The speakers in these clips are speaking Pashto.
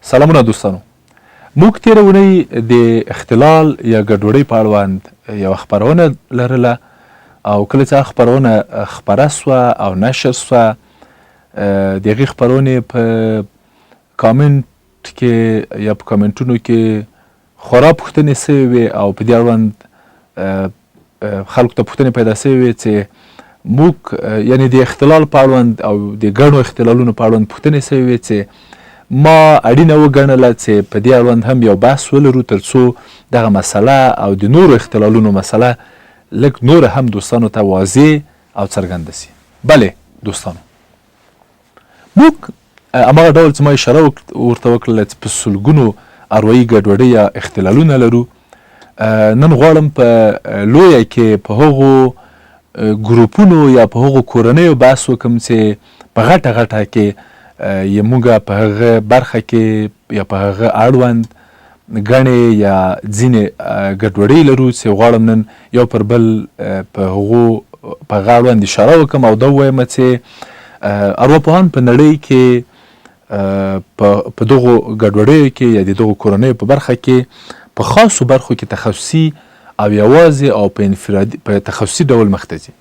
سلامونه دوستانو. موږ تېره اونۍ د اختلال یا ګډوډۍ په اړوند یوه خپرونه لرله او کله چې هغه خپرونه خپره سوه او نشر سوه د هغې خپرونې په کامنټ کې یا په کامنټونو کې خورا پوښتنې سوې وې او په دې اړوند خلکو ته پوښتنې پیدا سوې وې چې موږ یعنې د اختلال په اړوند او د ګڼو اختلالونو په اړوند پوښتنې سوې وې چې ما اړینه وګڼله چې په دې اړوند هم یو بحث ولرو تر څو دغه مسله او د نورو اختلالونو مسله لږ نوره هم دوستانو ته واضح او څرګنده سي. بلې دوستانو، موږ هماغه ډول چې ما اشاره ورته وکړله چې په سلګونو اروایي ګډوډۍ یا اختلالونه لرو، نن غواړم په لویه کې په هغو ګروپونو یا په هغو کورنیو بحث وکړم چې په غټه غټه کې موږ په هغه برخه کې یا په هغه اړوند ګڼې یا ځینې ګډوډۍ لرو چې غواړم نن یو پر بل په هغو په هغه اړوند اشاره وکړم او دا ووایم چې ارواپوهان په نړۍ کې په دغو ګډوډیو کې یا د دغو کورنیو په برخه کې په خاصو برخو کې تخصصي او یوازې او په تخصصي ډول مخته ځي.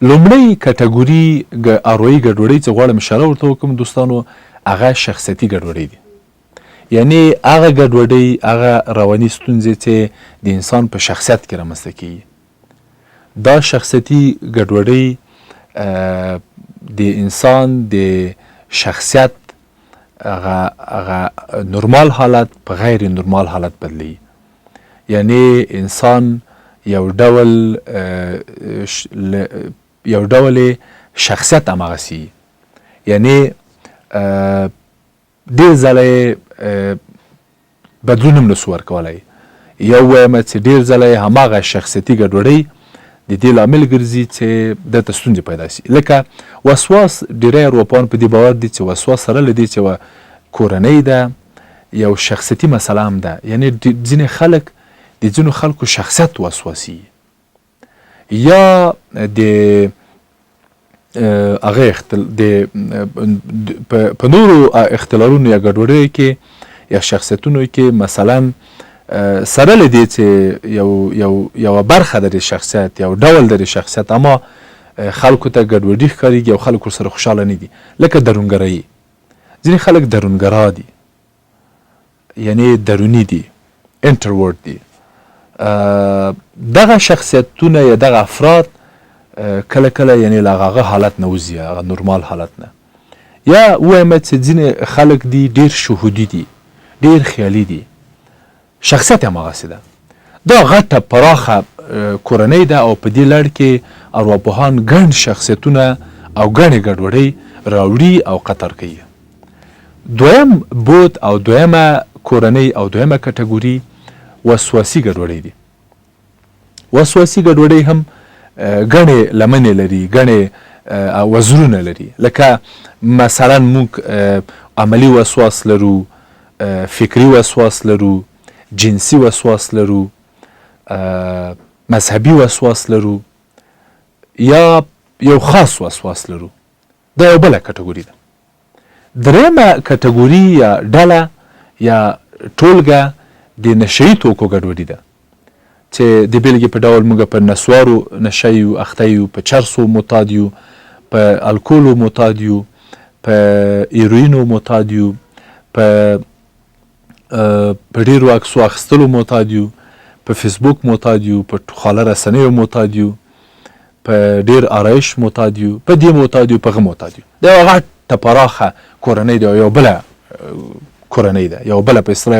لومړی کټګوري اروایي ګډوډۍ چې غواړم اشاره ورته وکړم دوستانو، هغه شخصیتي ګډوډۍ دي. یعنې هغه ګډوډۍ، هغه رواني ستونزې چې د انسان په شخصیت کې رامنځته کیږي. دا شخصیتي ګډوډۍ د انسان د شخصیت هغه نورمال حالت په غیر نورمال حالت بدلوي. یعنې انسان یو ډول شخصیت هماغسې، یعنې ډېر ځله بدلون هم نسو ورکولی. یو وایم چې ډېر ځله هماغه شخصیتي ګډوډۍ د دې لامل ګرځي چې دلته ستونزې پیدا شي. لکه وسواس، ډېری ارواپوهان په دې باور دي چې وسواس سره له دې چې یوه کورنۍ ده، یو شخصیتي مسله هم ده. یعنې ځینې خلک د ځینو خلکو شخصیت وسواسي یا د هغه په نورو اختلالونو یا ګډوډیو کې یا شخصیتونو کې مثلا سره له دې چې یوه برخه د شخصیت، یو ډول د شخصیت اما خلکو ته ګډوډي ښکارېږي او خلک ورسره خوشحاله نه دي، لکه درونګرایي. ځینې خلک درونګرا دي، یعنې دروني دي، انټرورډ دي. دغه شخصیتونه یا دغه افراد کله کله یعنې له هغه حالت نه وځي، هغه نورمال حالت نه. یا ووایم چې ځینې خلک دي ډېر شهودي دي، ډېر خیالي دي، شخصیت یې هماغسې ده. دا غټه پراخه کورنۍ ده او په دې لړ کې ارواپوهان ګڼ شخصیتونه او ګڼې ګډوډۍ راوړي او قطار کوي. دویم بود او دویمه کورنۍ او دویمه کټګوري وسواسي ګډوډۍ دي. وسواسي ګډوډۍ هم ګڼې لمنې لري، ګڼې وزرونه لري. لکه مثلا موږ عملي وسواس لرو، فکري وسواس لرو، جنسي وسواس لرو، مذهبي وسواس لرو، یا یو خاص وسواس لرو. دا یو بله کټګوري ده. درېیمه کټګوري یا ډله یا ټولګه د نشه یي توکو ګډوډي ده چې د بېلګې په ډول موږ په نسوارو نشه یو، اخته یو، په چرسو معتاد یو، په الکولو معتاد یو، په ایروینو معتاد یو، په ډېرو عکسو اخیستلو معتاد یو، په فیسبوک معتاد یو، په خواله رسنیو معتاد یو، په ډېر آرایش معتاد یو، په دې معتاد یو، په هغه معتاد یو. دا یوه غټه پراخه کورنۍ ده، یو بله کورنۍ ده، یو بله په اصطلاح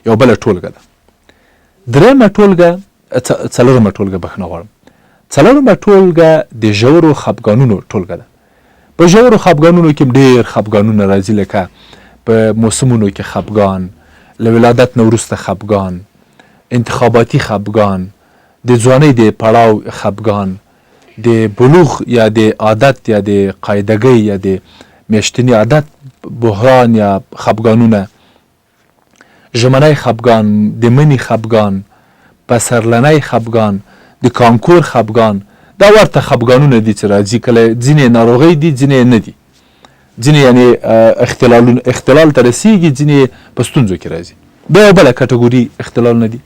یو بله ټولګه ده. درېیمه ټولګه، څلورمه ټولګه، بخښنه غواړم، څلورمه ټولګه د ژورو خفګانونو ټولګه ده. په ژورو خفګانونو کې ډېر خفګانونه راځي، لکه په موسمونو کې خفګان، له ولادت نه وروسته خفګان، انتخاباتي خفګان، د ځوانۍ د پړاو خفګان، د بلوغ یا د عادت یا د قاعدګۍ یا د میاشتني عادت بحران یا خفګانونه، ژمنی خفګان، د مني خفګان، پسرلنی خفګان، د کانکور خفګان. دا ورته خفګانونه دي چې راځي. کله ځینې ناروغۍ دي، ځینې نه دي. ځینې یعنې اختلال ته رسېږي، ځینې په ستونزو کې راځي. دا یو بله کټګوري اختلالونه دي.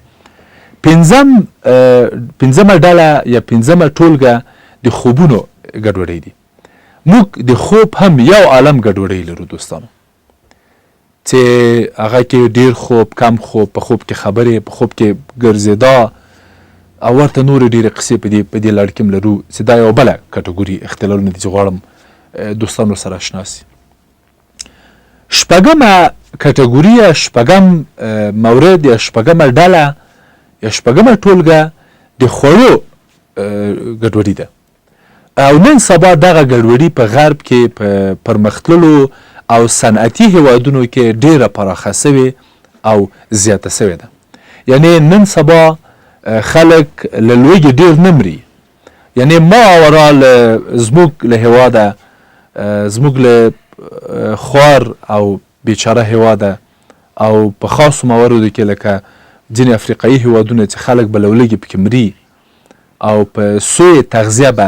پنځمه ډله یا پنځمه ټولګه د خوبونو ګډوډۍ دي. موږ د خوب هم یو عالم ګډوډۍ لرو دوستانو، چې هغه کې ډیر خوب، کم خوب، په خوب کې خبرې، په خوب کې ګرځېدا او ورته نورې ډېرې قصې په دې لړ کې هم لرو، چې دا یو بله کټګوري اختلالونه دي چې غواړم دوستانو سره اشنا سي. شپږمه کټګوري یا شپږم مورد یا شپږمه ډله یا شپږمه ټولګه د خوړو ګډوډي ده. او نن سبا دغه ګډوډي په غرب کې په پرمختللو او صنعتي هیوادونو کې ډیره پراخه سوې او زیاته سوې ده. یعنی نن سبا خلک له لوږې ډیر نه مري. یعنی ماورا زموږ له هیواده، زموږ له خوار او بیچاره هیواده او په خاصو مواردو کې لکه ځینې افریقایي هیوادونه چې خلک به له لوږې پکې مري او په سوی تغذیه به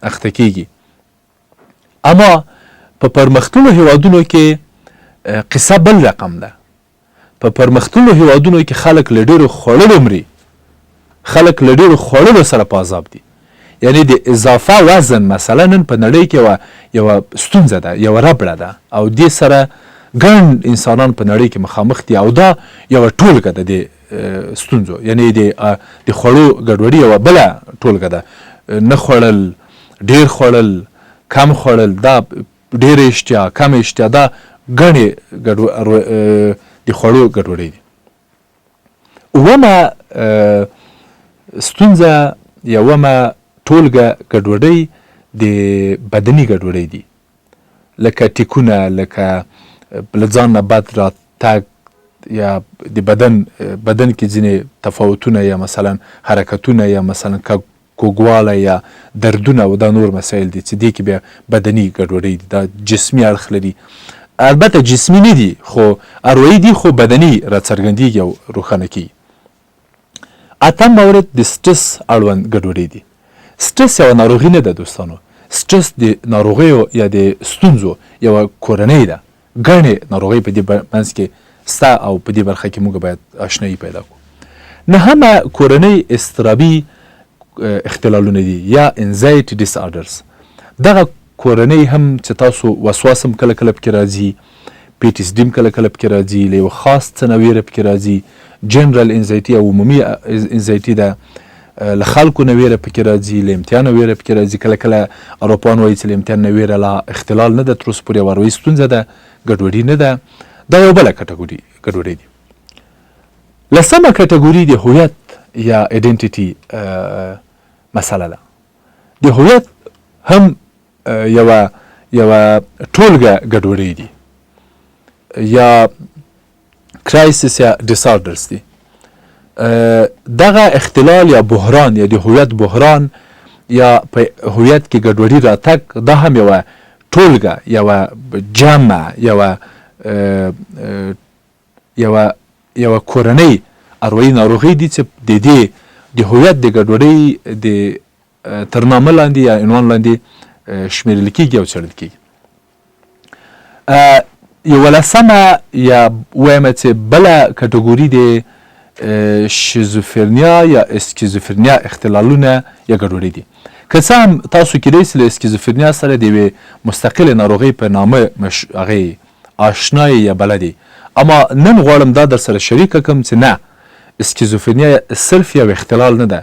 اخته کیږي. اما په پرمختللو هیوادونو کې قصه بل رقم ده. په پرمختللو هیوادونو کې خلک له ډیرو خوړلو مري، خلک له ډیرو خوړلو سره په عذاب دي. یعنی د اضافه وزن مثلا نن په نړۍ کې یوه ستونزه ده، یوه ربړه ده او دې سره ګڼ انسانان په نړۍ کې مخامخ دي او دا یوه ټولګه ده د ستونزو. یعنی د خوړو ګډوډي یوه بله ټولګه ده. نه خوړل، ډیر خوړل، کم خوړل، دا ډیر اشتیا، کم اشتیا، دا ګڼې د خوړو ګډوډۍ دي. اومه ستونزه یا اومه ټولګه ګډوډۍ د بدني ګډوډۍ دي، لکه ټیکونه، لکه له ځان نه بد راتګ یا د بدن کې ځینې تفاوتونه یا مثلا حرکتونه یا مثلا کوږوالی یا دردونه او دا نور مسایل دي چې دې کې بیا بدني ګډوډۍ دي. دا جسمي اړخ لري، البته جسمي نه دي خو اروایي دي، خو بدني راڅرګندېږي او روښانه کېږي. اتم مورد د سټرس اړوند ګډوډۍ دي. سټرس یوه ناروغي نه ده دوستانو. سټرس د ناروغیو یا د ستونزو یوه کورنۍ ده. ګڼې ناروغۍ په دې منځ کې سته او په دې برخه کې موږ باید اشنایي پیدا کړو. نهمه کورنۍ اضطرابي اختلالونه دي یا انزایټي ډیس آرډرز. دغه کورنۍ هم چې تاسو وسواس هم کله کله پکې راځي، پی ټي اس ډي هم کله کله پکې راځي، له یو خاص څه نه ویره پکې راځي، جنرال انزایټي او عمومي انزایټي ده، له خلکو نه ویره پکې راځي، له امتحان نه ویره پکې راځي. کله کله اروپایان وایي چې له امتحان نه ویره لا اختلال نه ده، تر اوسه پورې یوه اروایي ستونزه ده، ګډوډي نه ده. دا یو بله ګډوډۍ دي. لسمه کټګوري د هویت یا ایډنټیټي مسله ده. د هویت هم یوه ټولګه ګډوډۍ دي یا کرایسس یا ډیسآرډرز دي. دغه اختلال یا بحران یا د هویت بحران یا په هویت کې ګډوډي راتګ دا هم یوه ټولګه، یوه جمع، یوه کورنۍ اروایي ناروغي دي چې د هویت د ګډوډۍ د تر نامه لاندې یا عنوان لاندې شمیرل کېږي او څېړل کېږي. یوه لسمه یا وایم چې بله کټګوري د شیزوفرنیا یا اسکیزوفرنیا اختلالونه یا ګډوډۍ دي. که څه هم تاسو کیدای سي له اسکیزوفرنیا سره د یوې مستقلې ناروغۍ په نامه هغې آشنا یا بلدي، اما نن غواړم دا در سره شریکه کړم چې نه، اسکیزوفرنیا صرف یو اختلال نه ده.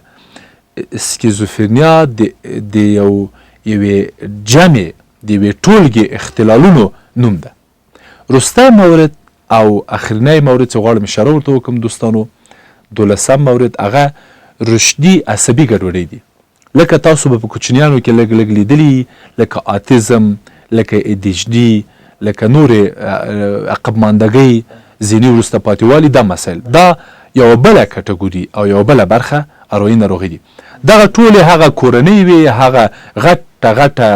اسکیزوفرنیا د یوې جمع د یوې ټولګې اختلالونو نوم ده. وروستی مورد او اخرنی مورد چې غواړم اشاره ورته وکړم دوستانو، 12 مورد، هغه رشدي عصبي ګډوډۍ دي. لکه تاسو به په کوچنیانو کې لږ لږ لیدلي، لکه آتیزم، لکه ADHD، لکه نورې عقبماندګۍ، ذهني وروسته پاتېوالي، دا مسایل. دا یوه بله کټګوري او یوه بله برخه اروایي ناروغي دي. دغه ټولې هغه کورنۍ وي، هغه غټه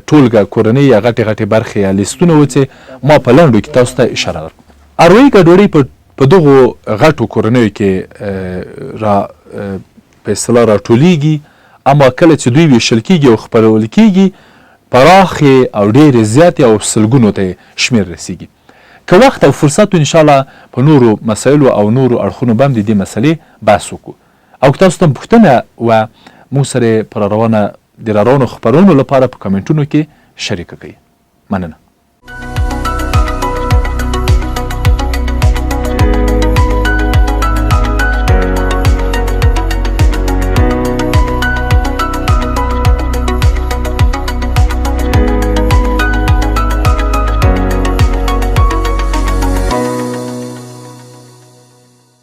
ټولګه کورنۍ یا غټې برخې یا لیستونه و چې ما په لنډو کې تاسو ته اشاره وکړم. اروایي ګډوډۍ په دغو غټو کورنیو کې په اصطلاح راټولیږي، اما کله چې دوی ویشل کېږي او خپرول کېږي پراخې او ډېرې زیاتې او سلګونو ته شمېر رسیږي. که وخت او فرصت انشاءالله په نورو مسایلو او نورو اړخونو به هم د دې مسلې بحث وکړو. او که تاسو ته پوښتنه وه موږ سره د راروانو خپرونو لپاره په کمنټونو کې شریکه کړئ. مننه.